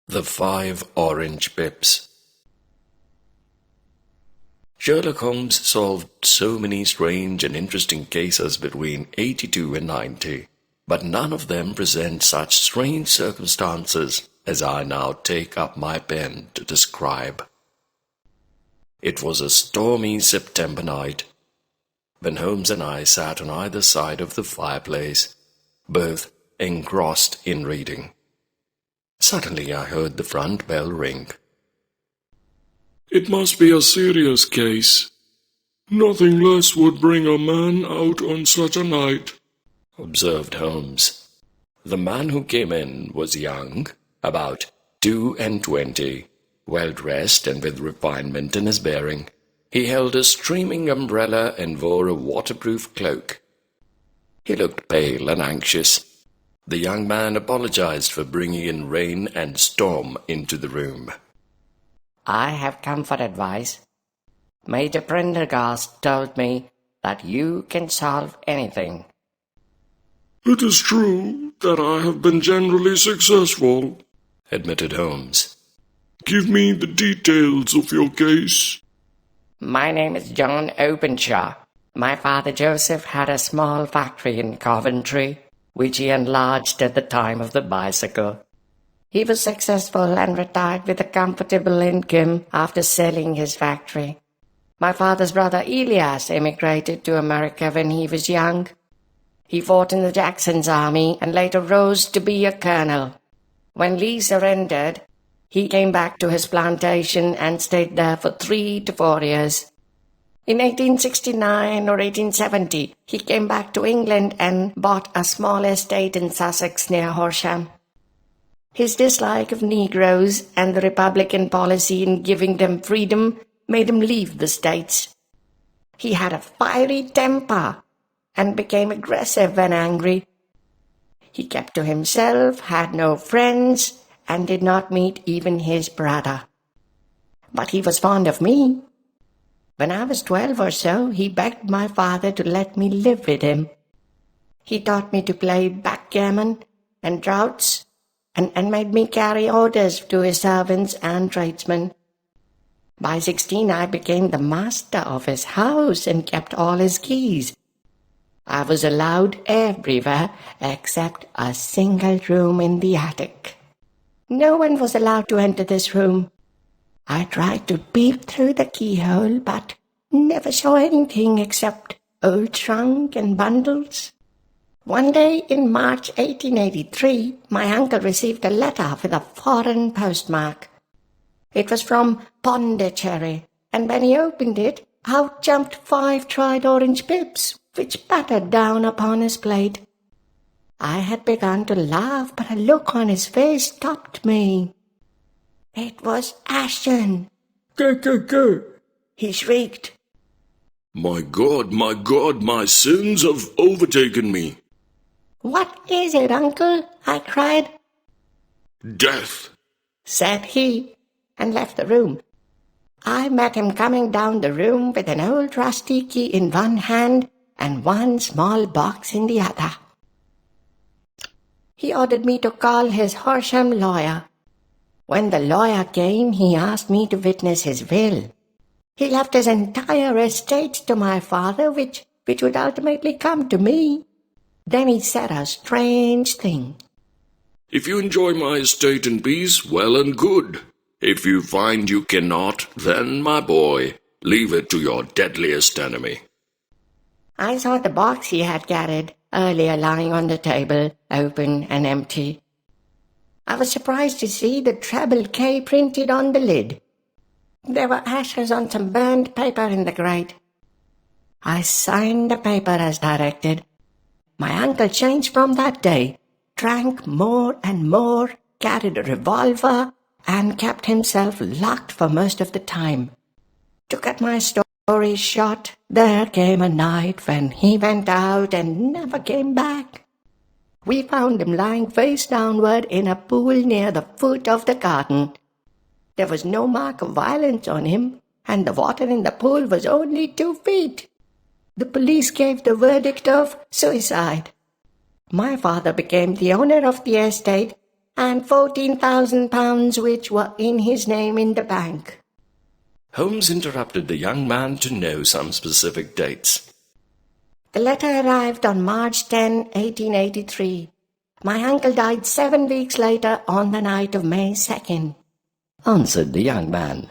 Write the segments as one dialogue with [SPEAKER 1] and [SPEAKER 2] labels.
[SPEAKER 1] The 5 Orange Pips. Sherlock Holmes solved so many strange and interesting cases between 82 and 90, but none of them present such strange circumstances as I now take up my pen to describe. It was a stormy September night, when Holmes and I sat on either side of the fireplace, both engrossed in reading. Suddenly I heard the front bell ring.
[SPEAKER 2] "It must be a serious case. Nothing less would bring a man out on such a night,"
[SPEAKER 1] observed Holmes. The man who came in was young, about 22, well-dressed and with refinement in his bearing. He held a streaming umbrella and wore a waterproof cloak. He looked pale and anxious. The young man apologized for bringing in rain and storm into the room.
[SPEAKER 3] "I have come for advice. Major Prendergast told me that you can solve anything."
[SPEAKER 2] "It is true that I have been generally successful,"
[SPEAKER 1] admitted Holmes.
[SPEAKER 2] "Give me the details of your case."
[SPEAKER 3] "My name is John Openshaw. My father Joseph had a small factory in Coventry, which he enlarged at the time of the bicycle. He was successful and retired with a comfortable income after selling his factory. My father's brother Elias emigrated to America when he was young. He fought in the Jackson's army and later rose to be a colonel. When Lee surrendered, he came back to his plantation and stayed there for 3 to 4 years. In 1869 or 1870, he came back to England and bought a small estate in Sussex near Horsham. His dislike of Negroes and the Republican policy in giving them freedom made him leave the States. He had a fiery temper and became aggressive when angry. He kept to himself, had no friends, and did not meet even his brother. But he was fond of me. When I was 12 or so, he begged my father to let me live with him. He taught me to play backgammon and draughts, and made me carry orders to his servants and tradesmen. By 16, I became the master of his house and kept all his keys. I was allowed everywhere except a single room in the attic. No one was allowed to enter this room. I tried to peep through the keyhole, but never saw anything except old trunk and bundles. One day in March 1883, my uncle received a letter with a foreign postmark. It was from Pondicherry, and when he opened it, out jumped 5 dried orange pips, which pattered down upon his plate. I had begun to laugh, but a look on his face stopped me. It was Ashton.
[SPEAKER 2] Go.
[SPEAKER 3] He shrieked.
[SPEAKER 2] My God, my sins have overtaken me."
[SPEAKER 3] "What is it, Uncle?" I cried.
[SPEAKER 2] "Death,"
[SPEAKER 3] said he, and left the room. I met him coming down the room with an old rusty key in one hand and one small box in the other. He ordered me to call his Horsham lawyer. When the lawyer came, he asked me to witness his will. He left his entire estate to my father, which would ultimately come to me. Then he said a strange thing.
[SPEAKER 2] "If you enjoy my estate in peace, well and good. If you find you cannot, then, my boy, leave it to your deadliest enemy."
[SPEAKER 3] I saw the box he had carried earlier lying on the table, open and empty. I was surprised to see the treble K printed on the lid. There were ashes on some burned paper in the grate. I signed the paper as directed. My uncle changed from that day, drank more and more, carried a revolver, and kept himself locked for most of the time. To cut my story short, there came a night when he went out and never came back. We found him lying face downward in a pool near the foot of the garden. There was no mark of violence on him, and the water in the pool was only 2 feet. The police gave the verdict of suicide. My father became the owner of the estate and £14,000 which were in his name in the bank.
[SPEAKER 1] Holmes interrupted the young man to know some specific dates.
[SPEAKER 3] The letter arrived on March 10, 1883. My uncle died 7 weeks later on the night of May 2nd, answered the young man.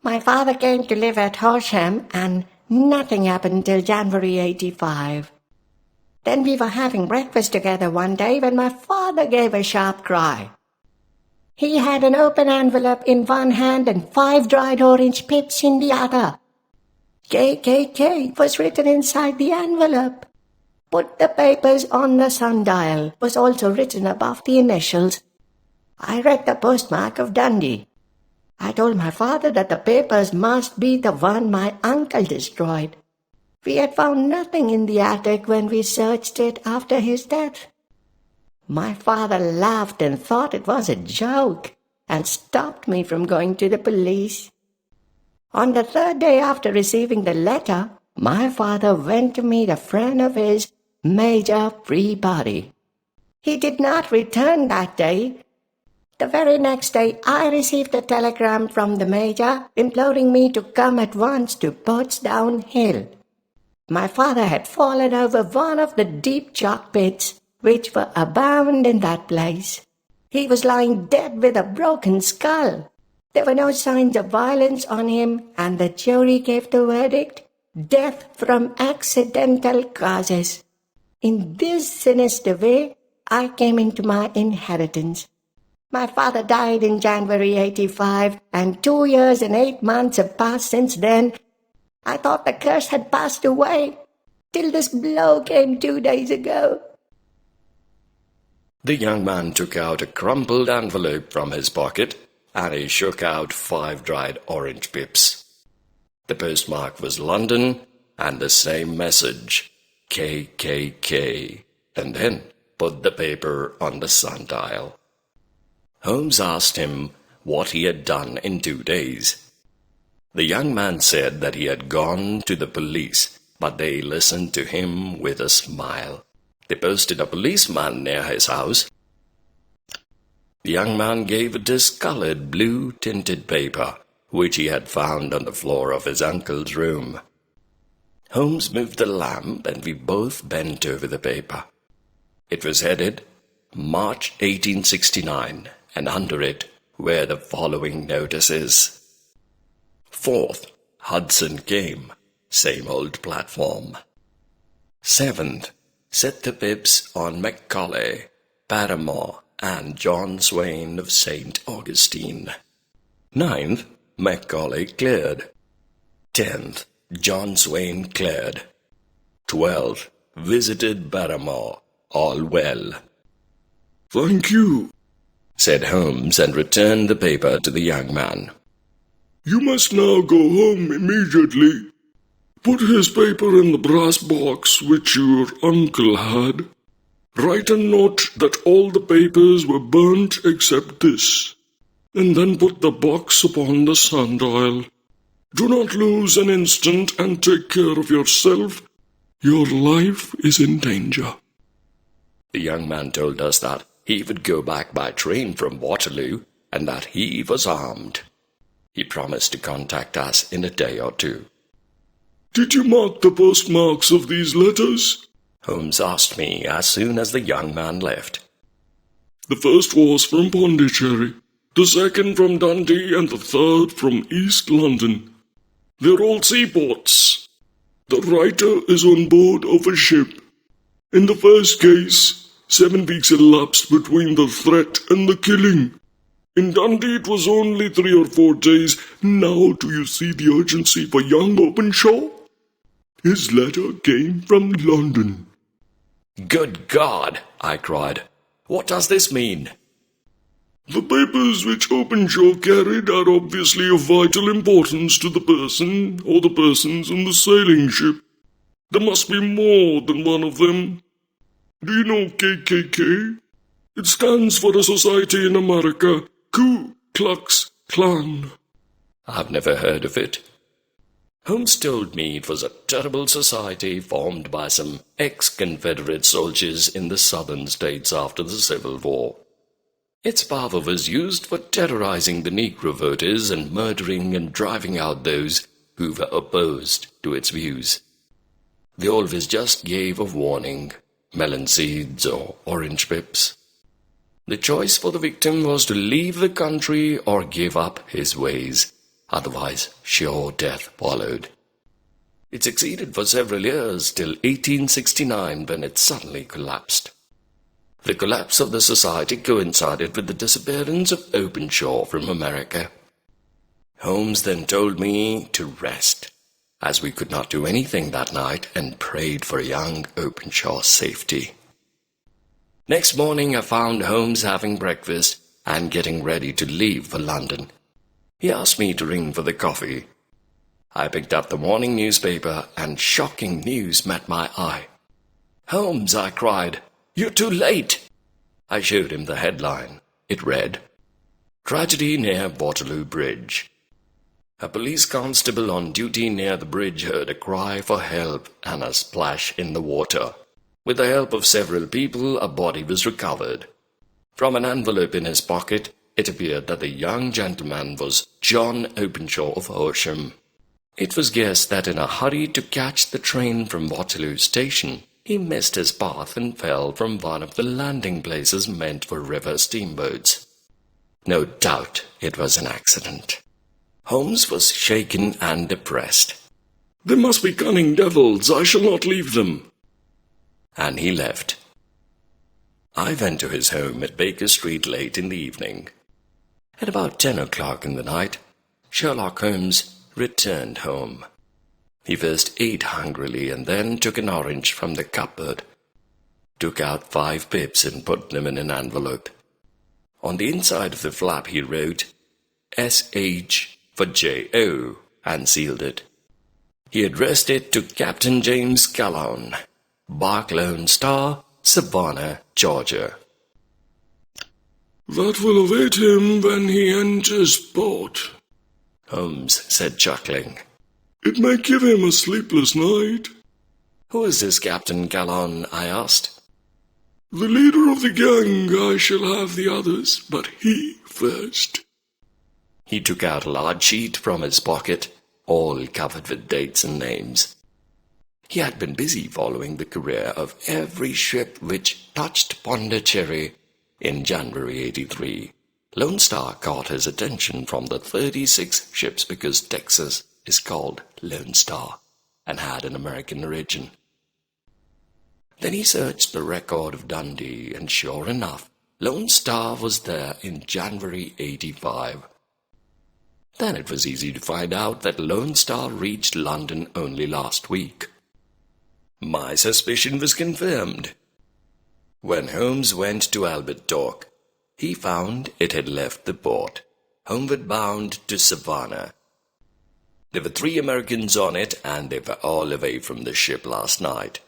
[SPEAKER 3] My father came to live at Horsham, and nothing happened till January 85. Then we were having breakfast together one day when my father gave a sharp cry. He had an open envelope in one hand and 5 dried orange pips in the other. KKK was written inside the envelope. Put the papers on the sundial was also written above the initials. I read the postmark of Dundee. I told my father that the papers must be the one my uncle destroyed. We had found nothing in the attic when we searched it after his death. My father laughed and thought it was a joke and stopped me from going to the police. On the 3rd day after receiving the letter, my father went to meet a friend of his, Major Freebody. He did not return that day. The very next day, I received a telegram from the Major imploring me to come at once to Portsdown Hill. My father had fallen over one of the deep chalk pits which were abound in that place. He was lying dead with a broken skull. There were no signs of violence on him, and the jury gave the verdict, death from accidental causes. In this sinister way, I came into my inheritance. My father died in January 85, and 2 years and 8 months have passed since then. I thought the curse had passed away, till this blow came 2 days ago.
[SPEAKER 1] The young man took out a crumpled envelope from his pocket, and he shook out 5 dried orange pips. The postmark was London, and the same message, KKK, and then put the paper on the sundial. Holmes asked him what he had done in 2 days. The young man said that he had gone to the police, but they listened to him with a smile. They posted a policeman near his house. The young man gave a discolored blue-tinted paper, which he had found on the floor of his uncle's room. Holmes moved the lamp, and we both bent over the paper. It was headed March 1869, and under it were the following notices. 4th, Hudson came, same old platform. 7th, set the pips on Macaulay, Paramore, and John Swain of St. Augustine. 9th, Macaulay cleared. 10th, John Swain cleared. 12th, visited Paramore, all well.
[SPEAKER 2] Thank you,
[SPEAKER 1] said Holmes, and returned the paper to the young man.
[SPEAKER 2] You must now go home immediately. Put his paper in the brass box which your uncle had. Write a note that all the papers were burnt except this, and then put the box upon the sundial. Do not lose an instant, and take care of yourself. Your life is in danger.
[SPEAKER 1] The young man told us that he would go back by train from Waterloo, and that he was armed. He promised to contact us in a day or 2.
[SPEAKER 2] Did you mark the postmarks of these letters?
[SPEAKER 1] Holmes asked me as soon as the young man left.
[SPEAKER 2] The first was from Pondicherry, the second from Dundee, and the third from East London. They're all seaports. The writer is on board of a ship. In the first case, 7 weeks elapsed between the threat and the killing. In Dundee it was only 3 or 4 days. Now do you see the urgency for young Openshaw? His letter came from London.
[SPEAKER 1] Good God, I cried. What does this mean?
[SPEAKER 2] The papers which Openshaw carried are obviously of vital importance to the person or the persons in the sailing ship. There must be more than one of them. Do you know KKK? It stands for a society in America, Ku Klux Klan.
[SPEAKER 1] I've never heard of it. Holmes told me it was a terrible society formed by some ex-Confederate soldiers in the southern states after the Civil War. Its power was used for terrorizing the Negro voters and murdering and driving out those who were opposed to its views. They always just gave a warning, melon seeds or orange pips. The choice for the victim was to leave the country or give up his ways, otherwise sure death followed. It succeeded for several years till 1869 when it suddenly collapsed. The collapse of the society coincided with the disappearance of Openshaw from America. Holmes then told me to rest, as we could not do anything that night, and prayed for young Openshaw's safety. Next morning I found Holmes having breakfast and getting ready to leave for London. He asked me to ring for the coffee. I picked up the morning newspaper and shocking news met my eye. "Holmes," I cried, "you're too late." I showed him the headline. It read, "Tragedy near Waterloo Bridge." A police constable on duty near the bridge heard a cry for help and a splash in the water. With the help of several people, a body was recovered. From an envelope in his pocket, it appeared that the young gentleman was John Openshaw of Horsham. It was guessed that in a hurry to catch the train from Waterloo Station, he missed his path and fell from one of the landing places meant for river steamboats. No doubt it was an accident. Holmes was shaken and depressed.
[SPEAKER 2] "They must be cunning devils. I shall not leave them."
[SPEAKER 1] And he left. I went to his home at Baker Street late in the evening. At about 10 o'clock in the night, Sherlock Holmes returned home. He first ate hungrily and then took an orange from the cupboard, took out 5 pips and put them in an envelope. On the inside of the flap he wrote S.H. for J.O. and sealed it. He addressed it to Captain James Calhoun, Bark Lone Star, Savannah, Georgia.
[SPEAKER 2] "That will await him when he enters port,"
[SPEAKER 1] Holmes said, chuckling.
[SPEAKER 2] "It may give him a sleepless night."
[SPEAKER 1] "Who is this Captain Calhoun?" I asked.
[SPEAKER 2] "The leader of the gang. I shall have the others, but he first."
[SPEAKER 1] He took out a large sheet from his pocket, all covered with dates and names. He had been busy following the career of every ship which touched Pondicherry in January 83. Lone Star caught his attention from the 36 ships because Texas is called Lone Star and had an American origin. Then he searched the record of Dundee, and sure enough, Lone Star was there in January 85. Then it was easy to find out that Lone Star reached London only last week. My suspicion was confirmed. When Holmes went to Albert Dock, he found it had left the port, homeward bound to Savannah. There were 3 Americans on it, and they were all away from the ship last night.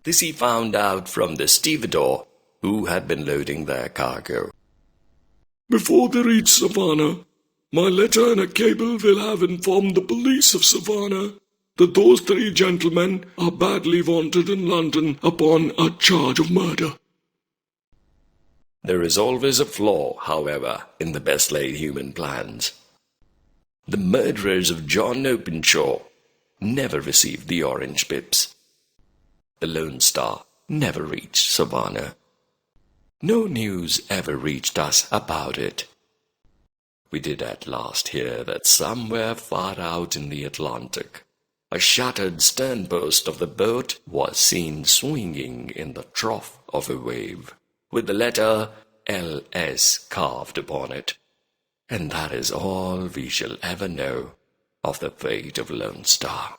[SPEAKER 1] This he found out from the stevedore, who had been loading their cargo.
[SPEAKER 2] "Before they reach Savannah, my letter and a cable will have informed the police of Savannah that those 3 gentlemen are badly wanted in London upon a charge of murder."
[SPEAKER 1] There is always a flaw, however, in the best-laid human plans. The murderers of John Openshaw never received the orange pips. The Lone Star never reached Savannah. No news ever reached us about it. We did at last hear that somewhere far out in the Atlantic, a shattered sternpost of the boat was seen swinging in the trough of a wave, with the letter L.S. carved upon it. And that is all we shall ever know of the fate of Lone Star.